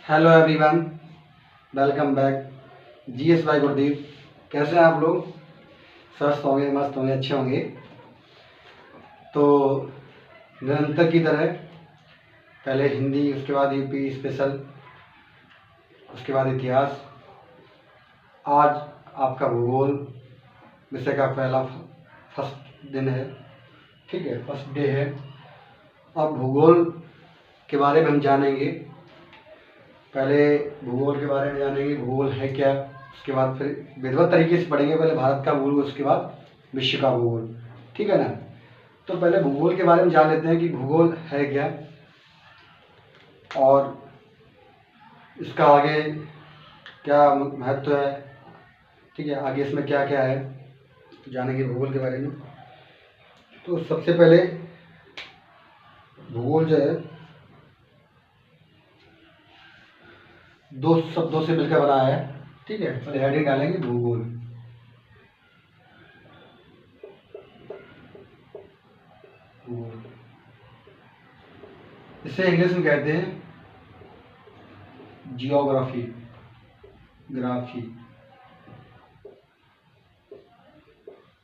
Hello everyone, welcome back. GS भाई गुरदीप, कैसे हैं आप लोग? स्वस्थ होंगे, मस्त होंगे, अच्छे होंगे। तो निरंतर की तरह पहले हिंदी, उसके बाद यूपी स्पेशल, उसके बाद इतिहास। आज आपका भूगोल विषय का पहला फर्स्ट दिन है, ठीक है, फर्स्ट डे है। अब भूगोल के बारे में हम जानेंगे। पहले भूगोल के बारे में जानेंगे, भूगोल है क्या। उसके बाद फिर विधिवत तरीके से पढ़ेंगे, पहले भारत का भूगोल, उसके बाद विश्व का भूगोल, ठीक है ना। तो पहले भूगोल के बारे में जान लेते हैं कि भूगोल है क्या और इसका आगे क्या महत्व है, ठीक है, आगे इसमें क्या क्या है, तो जानेंगे भूगोल के बारे में। तो सबसे पहले भूगोल जो है दो शब्दों से मिलकर बना है, ठीक है। पहले हेडिंग डालेंगे भूगोल। भूगोल इसे इंग्लिश में कहते हैं जियोग्राफी, ग्राफी,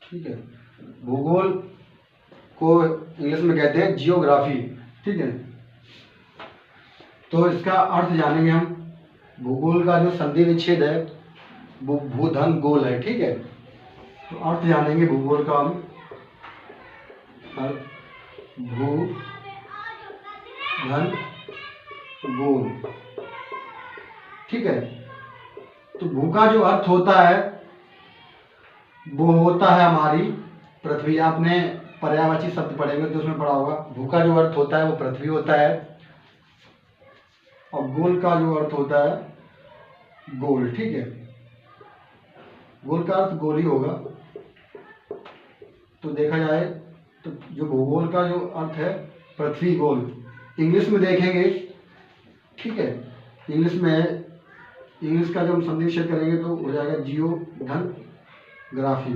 ठीक है। भूगोल को इंग्लिश में कहते हैं जियोग्राफी, ठीक है। तो इसका अर्थ जानेंगे हम। भूगोल का जो संधि विच्छेद है वो भूधन गोल है, ठीक है। तो अर्थ जानेंगे भूगोल का हम। भू धन गोल, ठीक है। तो भू का जो अर्थ होता है वो होता है हमारी पृथ्वी। आपने पर्यायवाची शब्द पढ़ेंगे तो उसमें पढ़ा होगा। भू का जो अर्थ होता है वो पृथ्वी होता है और गोल का जो अर्थ होता है गोल, ठीक है। गोल का अर्थ गोल ही होगा। तो देखा जाए तो जो भूगोल का जो अर्थ है पृथ्वी गोल, इंग्लिश में देखेंगे, ठीक है। इंग्लिश का जब हम संधि विच्छेद करेंगे तो हो जाएगा जियो धन ग्राफी,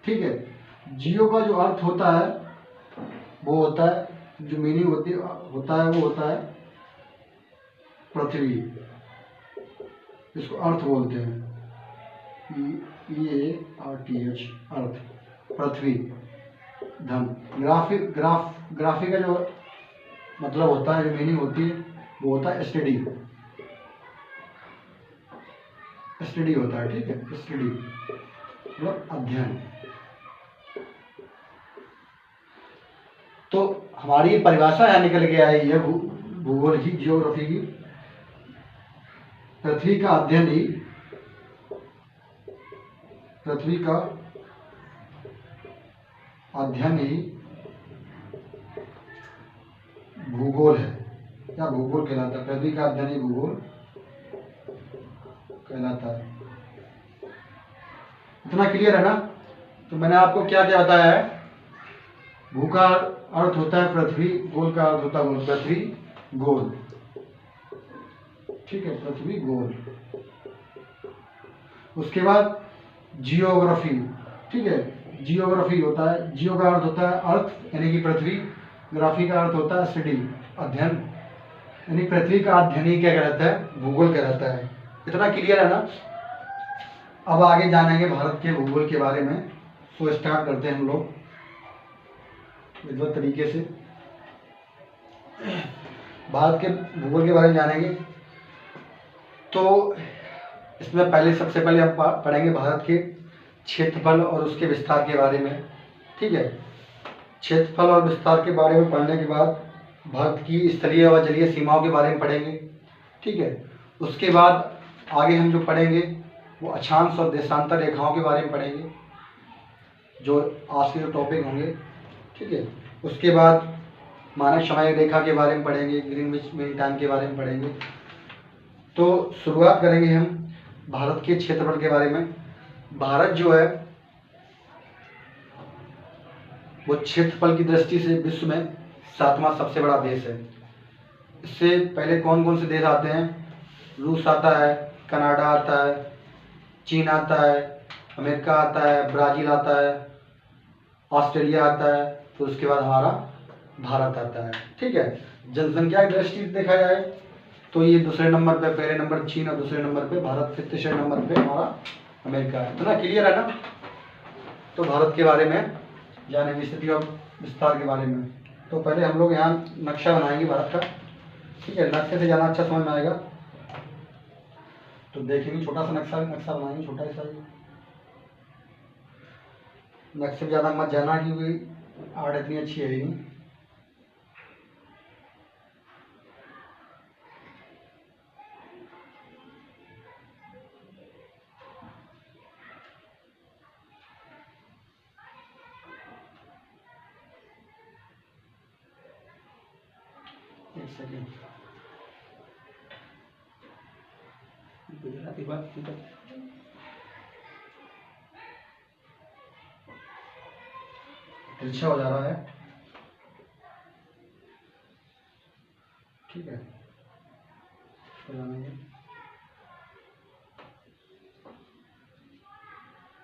ठीक है। जियो का जो अर्थ होता है वो होता है, जो मीनिंग होता है वो होता है पृथ्वी, इसको अर्थ बोलते हैं, EARTH, अर्थ, पृथ्वी। धन ग्राफी का जो मतलब होता है, जो मीनिंग होती है वो होता है स्टडी होता है, ठीक है। स्टडी मतलब अध्ययन। तो हमारी परिभाषा यहाँ निकल के आई है भूगोल की, जियोग्राफी की। पृथ्वी का अध्ययन ही भूगोल है, या भूगोल कहलाता है। पृथ्वी का अध्ययन ही भूगोल कहलाता है। इतना क्लियर है ना। तो मैंने आपको क्या क्या बताया है। भू का अर्थ होता है पृथ्वी, गोल का अर्थ होता है गोल, पृथ्वी गोल, ठीक है, पृथ्वी गोल। उसके बाद जियोग्राफी, ठीक है। जियोग्राफी होता है, जियो का अर्थ होता है अर्थ यानी कि पृथ्वी, ग्राफी का अर्थ होता है स्टडी, अध्ययन, यानी पृथ्वी का अध्ययन ही क्या कहलाता है, भूगोल कहलाता है। इतना क्लियर है ना। अब आगे जानेंगे भारत के भूगोल के बारे में। तो स्टार्ट करते हैं हम लोग विधिवत तरीके से। भारत के भूगोल के बारे में जानेंगे। तो इसमें सबसे पहले हम पढ़ेंगे भारत के क्षेत्रफल और उसके विस्तार के बारे में, ठीक है। क्षेत्रफल और विस्तार के बारे में पढ़ने के बाद भारत की स्थलीय व जलीय सीमाओं के बारे में पढ़ेंगे, ठीक है। उसके बाद आगे हम जो पढ़ेंगे वो अक्षांश और देशांतर रेखाओं के बारे में पढ़ेंगे, जो आज के जो टॉपिक होंगे, ठीक है। उसके बाद मानक समय रेखा के बारे में पढ़ेंगे, ग्रीनविच मीन टाइम के बारे में पढ़ेंगे। तो शुरुआत करेंगे हम भारत के क्षेत्रफल के बारे में। भारत जो है वो क्षेत्रफल की दृष्टि से विश्व में 7वां सबसे बड़ा देश है। इससे पहले कौन कौन से देश आते हैं? रूस आता है, कनाडा आता है, चीन आता है, अमेरिका आता है, ब्राज़ील आता है, ऑस्ट्रेलिया आता है, तो उसके बाद हमारा भारत आता है, ठीक है। जनसंख्या की दृष्टि से देखा जाए तो ये दूसरे नंबर पे, पहले नंबर चीन और दूसरे नंबर पे भारत, फिर तीसरे नंबर पे हमारा अमेरिका है। तो ना क्लियर है ना। तो भारत के बारे में जानेंगे, स्थिति और विस्तार के बारे में। तो पहले हम लोग यहाँ नक्शा बनाएंगे भारत का, ठीक है। नक्शे से ज़्यादा अच्छा समझ में आएगा। तो देखेंगे छोटा सा नक्शा बनाएंगे, छोटा सा ही। नक्शे ज़्यादा मत जाना क्योंकि आर्ट इतनी अच्छी है ही नहीं। एक सेकेंड, गुजराती बात तिरछा हो जा रहा है, ठीक है।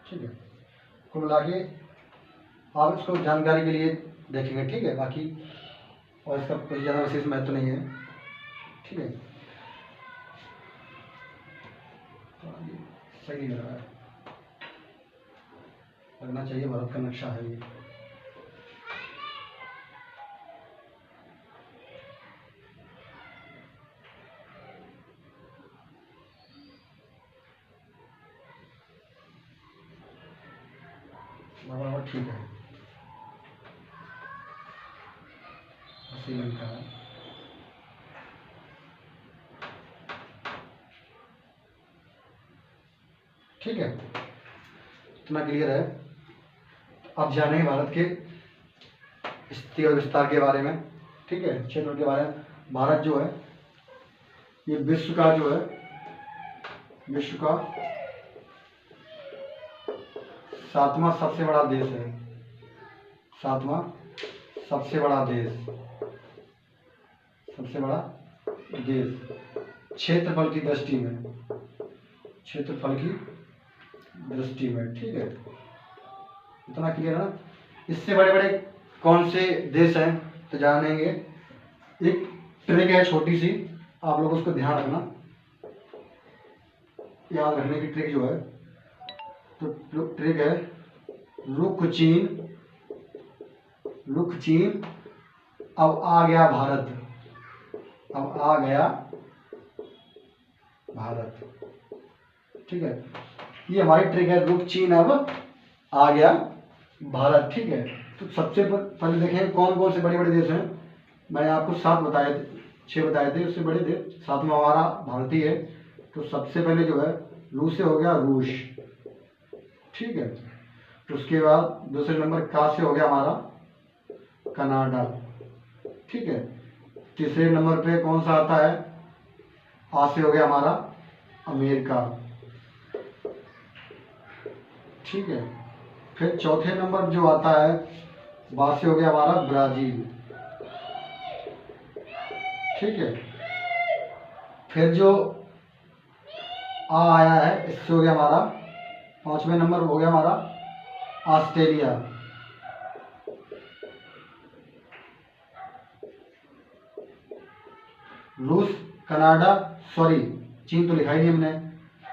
ठीक है, कुल मिला के आप इसको जानकारी के लिए देखेंगे, ठीक है। बाकी और इसका कोई ज़्यादा विशेष महत्व नहीं है, ठीक है। सही लग रहा है, लगना चाहिए भारत का नक्शा है ये। बराबर ठीक है, श्रीलंका है, ठीक है। इतना क्लियर है। अब जानेंगे भारत के स्थिति और विस्तार के बारे में, ठीक है, क्षेत्र के बारे में। भारत जो है ये विश्व का जो है, विश्व का 7वां सबसे बड़ा देश है। 7वां सबसे बड़ा देश, सबसे बड़ा देश क्षेत्रफल की दृष्टि में, क्षेत्रफल की दृष्टि में, ठीक है। इतना क्लियर है ना। इससे बड़े बड़े कौन से देश हैं तो जानेंगे। एक ट्रिक है छोटी सी, आप लोग उसको ध्यान रखना, याद रखने की ट्रिक जो है। तो ट्रिक है रुख चीन, रुख चीन, अब आ गया भारत, अब आ गया भारत, ठीक है। ये हमारी ट्रिक है, रुख चीन अब आ गया भारत, ठीक है। तो सबसे पहले देखें कौन कौन से बड़े बड़े देश हैं। मैंने आपको 7 बताए थे, 6 बताए थे, उससे बड़े थे। 7वां हमारा भारत ही है। तो सबसे पहले जो है रूस से हो गया, रूस, ठीक है। तो उसके बाद दूसरे नंबर का से हो गया हमारा कनाडा, ठीक है। तीसरे नंबर पे कौन सा आता है, आ से हो गया हमारा अमेरिका, ठीक है। फिर चौथे नंबर जो आता है बा से हो गया हमारा ब्राजील, ठीक है। फिर जो आ आया है इससे हो गया हमारा 5वें नंबर हो गया हमारा ऑस्ट्रेलिया, रूस, कनाडा, सॉरी चीन तो लिखा ही नहीं हमने,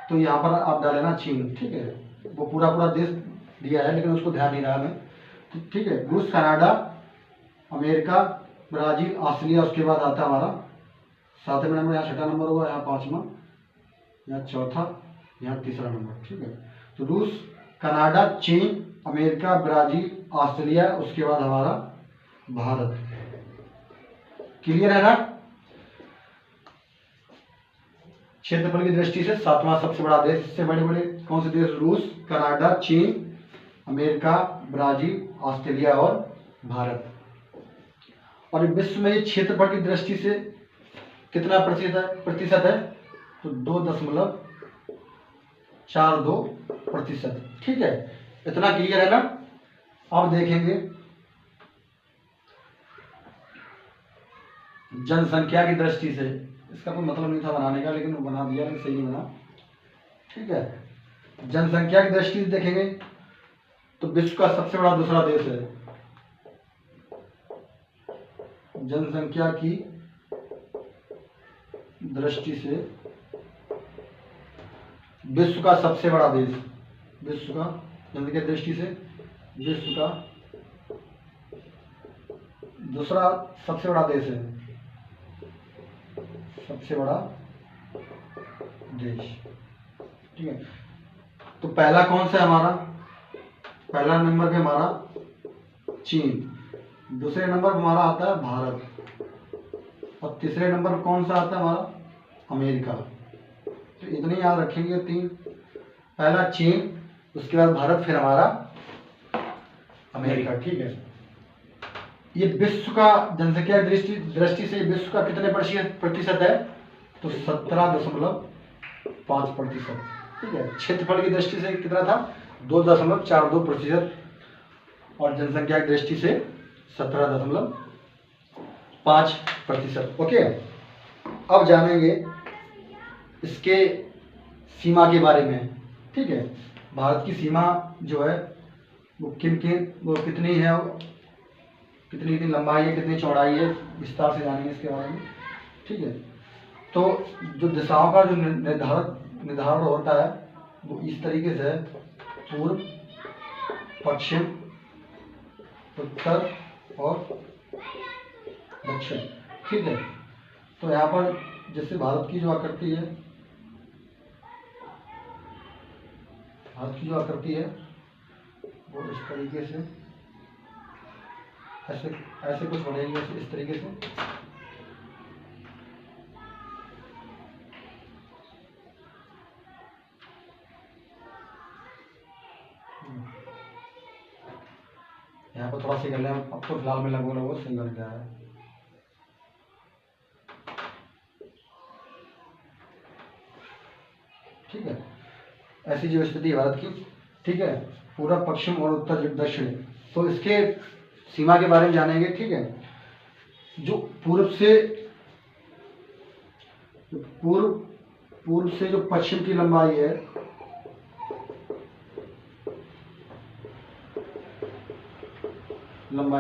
तो यहाँ पर आप डालेना चीन, ठीक है। वो पूरा पूरा देश दिया है लेकिन उसको ध्यान नहीं रहा हमें, तो ठीक है। रूस, कनाडा, अमेरिका, ब्राजील, ऑस्ट्रेलिया, उसके बाद आता है हमारा 7वें नंबर, यहाँ 6ठा नंबर होगा, यहाँ 5वां, यहाँ चौथा, यहाँ तीसरा नंबर, ठीक है। तो रूस, कनाडा, चीन, अमेरिका, ब्राजील, ऑस्ट्रेलिया, उसके बाद हमारा भारत। क्लियर है ना। क्षेत्रफल की दृष्टि से 7वां सबसे बड़ा देश। इससे बड़े बड़े कौन से देश, रूस, कनाडा, चीन, अमेरिका, ब्राजील, ऑस्ट्रेलिया और भारत। और विश्व में क्षेत्रफल की दृष्टि से कितना प्रतिशत है तो 2.42%, ठीक है। इतना क्लियर है ना। अब देखेंगे जनसंख्या की दृष्टि से, इसका कोई मतलब नहीं था बनाने का लेकिन वो बना दिया, लेकिन सही नहीं बना, ठीक है। जनसंख्या की दृष्टि से देखेंगे तो विश्व का सबसे बड़ा दूसरा देश है। जनसंख्या की दृष्टि से विश्व का सबसे बड़ा देश, विश्व का जनसंख्या की दृष्टि से विश्व का दूसरा सबसे बड़ा देश है, सबसे बड़ा देश। ठीक है, तो पहला कौन सा है हमारा, पहला नंबर पे हमारा चीन, दूसरे नंबर पर हमारा आता है भारत, और तीसरे नंबर पर कौन सा आता है हमारा अमेरिका। तो इतने याद रखेंगे, तीन, पहला चीन, उसके बाद भारत, फिर हमारा अमेरिका। ठीक है, ये विश्व का जनसंख्या दृष्टि से विश्व का कितने प्रतिशत है, तो 17.5%। ठीक है, क्षेत्रफल की दृष्टि से कितना था, 2.42%, और जनसंख्या की दृष्टि से 17.5%। ओके, अब जानेंगे इसके सीमा के बारे में। ठीक है, भारत की सीमा जो है वो कितनी है, कितनी लंबाई है, कितनी चौड़ाई है, विस्तार से जानेंगे इसके बारे में। ठीक है, तो जो दिशाओं का जो निर्धारण होता है वो इस तरीके से है, पूर्व, पश्चिम, उत्तर और दक्षिण। ठीक है, तो यहाँ पर जैसे भारत की जो आकृति है, भारत की जो आकृति है वो इस तरीके से ऐसे कुछ बनेगी, इस तरीके से। यहाँ पर थोड़ा सी कर लें, अब तो फिलहाल में लगभग सही बन गया है। ठीक है, ऐसी जो स्थिति है भारत की। ठीक है, पूर्व, पश्चिम और उत्तर दक्षिण। तो इसके सीमा के बारे में जानेंगे। ठीक है, जो पूर्व से जो पश्चिम की लंबाई है,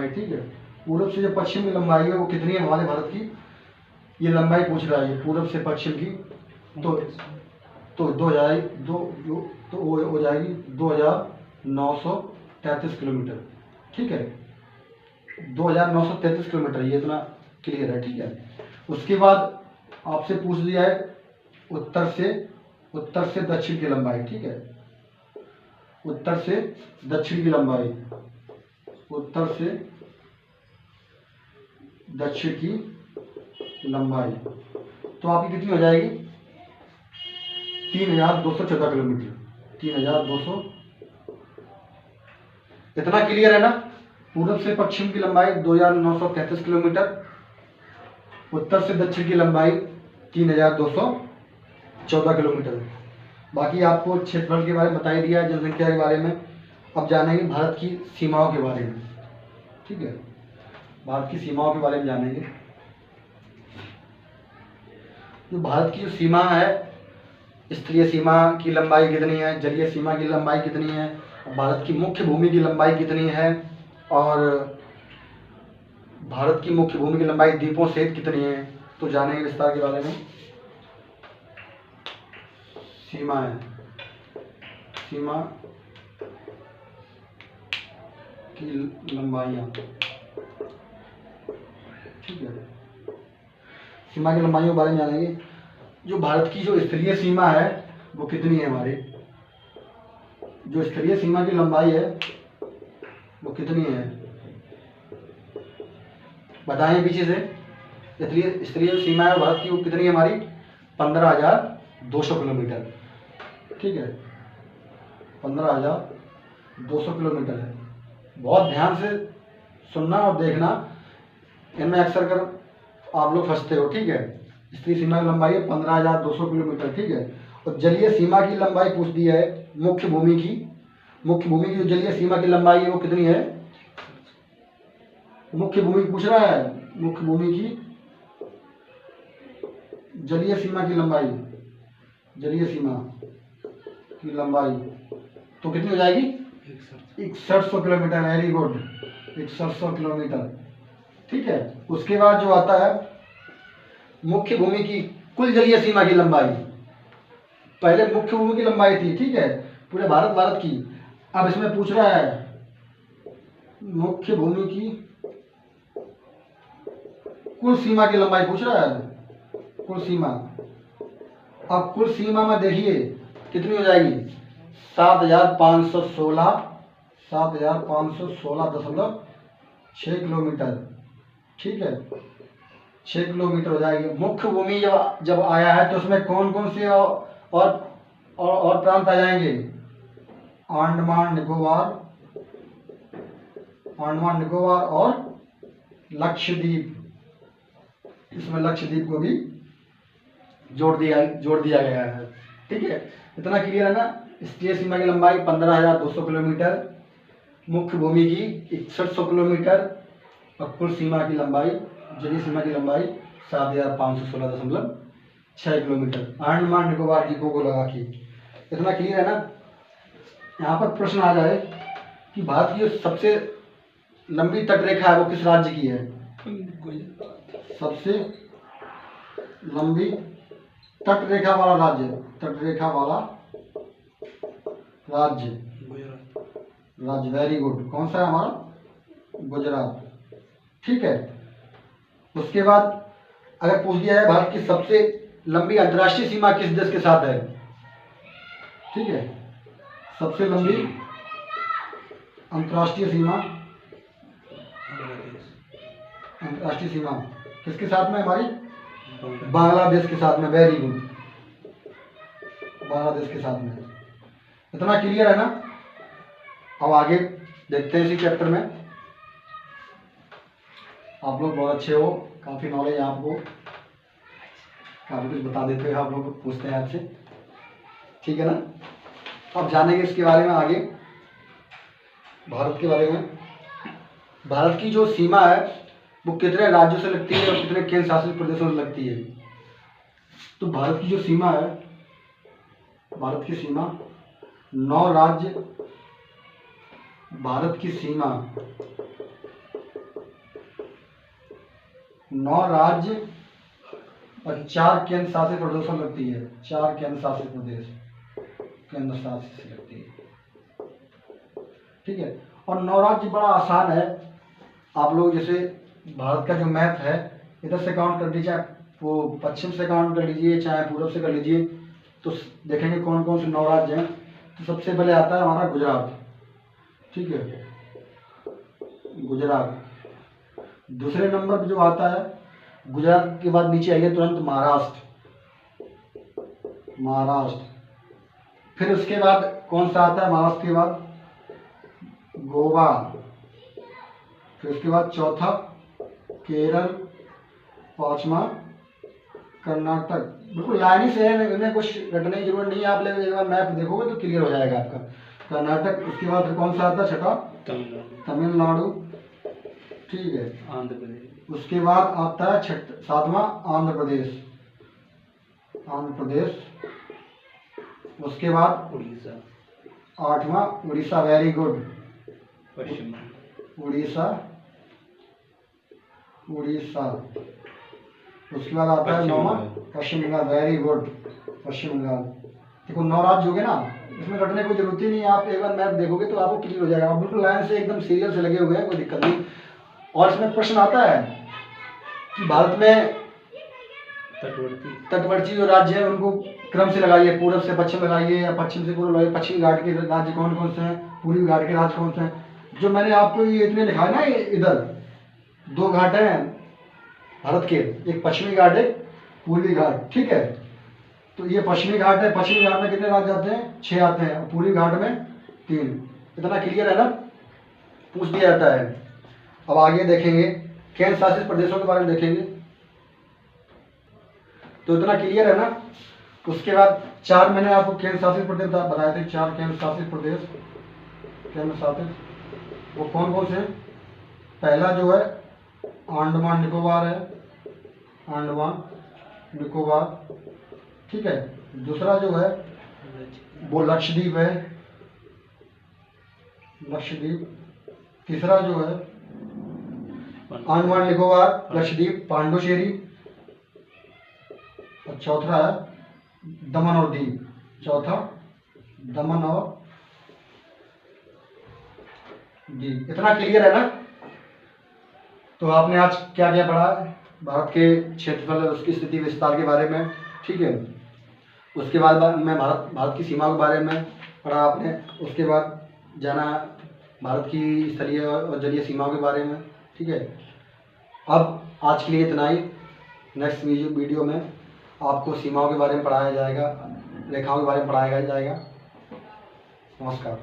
ठीक है, पूर्व से जो पश्चिम की लंबाई है वो कितनी है हमारे भारत की, ये लंबाई पूछ रहा है, पूर्व से पश्चिम की। तो हो जाएगी 2933 किलोमीटर। ठीक है, 2933 किलोमीटर, ये इतना क्लियर है। ठीक है, उसके बाद आपसे पूछ लिया है उत्तर से दक्षिण की लंबाई। ठीक है, उत्तर से दक्षिण की लंबाई, उत्तर से दक्षिण की लंबाई तो आपकी कितनी हो जाएगी, 3214 किलोमीटर। 3200, इतना क्लियर है ना। पूर्व से पश्चिम की लंबाई 2933 किलोमीटर, उत्तर से दक्षिण की लंबाई 3214 किलोमीटर। बाकी आपको क्षेत्रफल के बारे में बता ही दिया है, जनसंख्या के बारे में। अब जानेंगे भारत की सीमाओं के बारे में। ठीक है, भारत की सीमाओं के बारे में जानेंगे। जो भारत की जो सीमा है, स्तरीय सीमा की लंबाई कितनी है, जलीय सीमा की लंबाई कितनी है, भारत की मुख्य भूमि की लंबाई कितनी है, और भारत की मुख्य भूमि की लंबाई द्वीपों सहित कितनी है, तो जानेंगे विस्तार के बारे में। सीमा की लंबाइयाँ। ठीक है, सीमा की लंबाइयों के बारे में जानेंगे। जो भारत की जो स्तरीय सीमा है वो कितनी है, हमारी जो स्तरीय सीमा की लंबाई है वो कितनी है, बताएं पीछे से। स्तरीय सीमा है भारत की वो कितनी है हमारी, 15,200 किलोमीटर। ठीक है, 15,200 किलोमीटर है। बहुत ध्यान से सुनना और देखना, इनमें अक्सर कर आप लोग फंसते हो। ठीक है, स्तरीय सीमा की लंबाई है 15,200 किलोमीटर। ठीक है, और जलीय सीमा की लंबाई पूछ दी है, मुख्य भूमि की जो जलीय सीमा की लंबाई है वो कितनी है, मुख्य भूमि पूछ रहा है, मुख्य भूमि की जलीय सीमा की लंबाई, जलीय सीमा की लंबाई तो कितनी हो जाएगी, 6100 किलोमीटर। Very good, 6100 kilometre. ठीक है, उसके बाद जो आता है मुख्य भूमि की कुल जलीय सीमा की लंबाई, पहले मुख्य भूमि की लंबाई थी, ठीक है, पूरे भारत की। अब इसमें पूछ रहा है मुख्य भूमि की कुल सीमा की लंबाई पूछ रहा है, कुल सीमा। अब कुल सीमा में देखिए कितनी हो जाएगी, 7,516.6 किलोमीटर, ठीक है, 6 किलोमीटर हो जाएगी। मुख्य भूमि जब आया है तो उसमें कौन कौन से और प्रांत आ जाएंगे, अंडमान निकोबार और लक्षद्वीप। इसमें लक्षद्वीप को भी जोड़ दिया गया है, ठीक है। इतना क्लियर है ना। स्तरीय सीमा की लंबाई 15,200 किलोमीटर, मुख्य भूमि की 6100 किलोमीटर और कुल सीमा की लंबाई, जलीय सीमा की लंबाई 7,516.6 किलोमीटर अंडमान निकोबार द्वीपों को लगा के। इतना क्लियर है ना। यहाँ पर प्रश्न आ जाए कि भारत की जो सबसे लंबी तटरेखा है वो किस राज्य की है, सबसे लंबी तटरेखा वाला राज्य, वेरी गुड, कौन सा है हमारा, गुजरात, ठीक है। उसके बाद अगर पूछ दिया है भारत की सबसे लंबी अंतर्राष्ट्रीय सीमा किस देश के साथ है, ठीक है, सबसे लंबी अंतर्राष्ट्रीय सीमा किसके साथ में, हमारी बांग्लादेश के साथ में, वेरी गुड, बांग्लादेश के साथ में। इतना क्लियर है ना। अब आगे देखते हैं इसी चैप्टर में। आप लोग बहुत अच्छे हो, काफ़ी नॉलेज है आपको, काफ़ी कुछ बता देते हो आप लोग, पूछते हैं आपसे, ठीक है ना। अब जानेंगे इसके बारे में आगे, भारत के बारे में। भारत की जो सीमा है वो कितने राज्यों से लगती है और कितने केंद्र शासित प्रदेशों से लगती है। तो भारत की जो सीमा है, भारत की सीमा 9 राज्य, भारत की सीमा 9 राज्य और 4 केंद्र शासित प्रदेशों लगती है, 4 केंद्र शासित प्रदेश, केंद्र शासित से लगती है, ठीक है। और 9 राज्य बड़ा आसान है, आप लोग जैसे भारत का जो मैप है इधर से काउंट कर लीजिए, वो पश्चिम से काउंट कर लीजिए चाहे पूर्व से कर लीजिए, तो देखेंगे कौन कौन से 9 राज्य हैं। तो सबसे पहले आता है हमारा गुजरात, ठीक है, गुजरात। दूसरे नंबर पर जो आता है, गुजरात के बाद नीचे आइए तुरंत महाराष्ट्र। फिर उसके बाद कौन सा आता है, महाराष्ट्र के बाद गोवा, फिर उसके बाद चौथा केरल, 5वां कर्नाटक। बिल्कुल लाइन से है, इन्हें कुछ रटने की जरूरत नहीं है, आप लोग एक बार मैप देखोगे तो क्लियर हो जाएगा आपका। कर्नाटक, उसके बाद फिर कौन सा आता है, छठा तमिलनाडु, ठीक है, आंध्र प्रदेश। उसके बाद आता है 7वां आंध्र प्रदेश। उसके बाद उड़ीसा, 8वां उड़ीसा, वेरी गुड, उड़ीसा। उसके बाद आता है 9वां पश्चिम बंगाल, वेरी गुड, पश्चिम बंगाल। देखो 9 राज्य हो गए ना, इसमें रटने की जरूरत ही नहीं है, आप एक बार मैप देखोगे तो आपको क्लियर हो जाएगा। आप बिल्कुल लाइन से एकदम सीरियल से लगे हुए हैं, कोई दिक्कत नहीं। और इसमें प्रश्न आता है कि भारत में तटवर्ती जो राज्य है उनको क्रम से लगाइए, पूर्व से पश्चिम लगाइए या पश्चिम से पूर्व लगाइए। पश्चिमी घाट के राज्य कौन कौन से हैं, पूर्वी घाट के राज्य कौन से हैं। जो मैंने आपको ये इतने लिखा है ना, इधर 2 घाट हैं भारत के, एक पश्चिमी घाट है, पूर्वी घाट, ठीक है। तो ये पश्चिमी घाट है, पश्चिमी घाट में कितने राज्य आते हैं, 6 आते हैं, और पूर्वी घाट में 3। इतना क्लियर है ना, पूछ दिया जाता है। अब आगे देखेंगे केंद्र शासित प्रदेशों के बारे में देखेंगे, तो इतना क्लियर है ना। उसके बाद 4 मैंने आपको केंद्र शासित प्रदेश बताए थे, 4 केंद्र शासित प्रदेश, केंद्र शासित, वो कौन कौन से। पहला जो है अंडमान निकोबार है, अंडमान निकोबार, ठीक है। दूसरा जो है वो लक्षद्वीप है, लक्षद्वीप। तीसरा जो है अंडमान निकोबार, लक्षद्वीप, पांडुचेरी। और चौथा है दमन और दीव। चौथा दमन और दीव। इतना क्लियर है ना? तो आपने आज क्या क्या पढ़ा? भारत के क्षेत्रफल, उसकी स्थिति विस्तार के बारे में, ठीक है। उसके बाद मैं भारत की सीमा के बारे में पढ़ा आपने। उसके बाद जाना भारत की स्थलीय और जलीय सीमाओं के बारे में, ठीक है। अब आज के लिए इतना ही। नेक्स्ट वीडियो में आपको सीमाओं के बारे में पढ़ाया जाएगा, रेखाओं के बारे में पढ़ाया जाएगा। नमस्कार।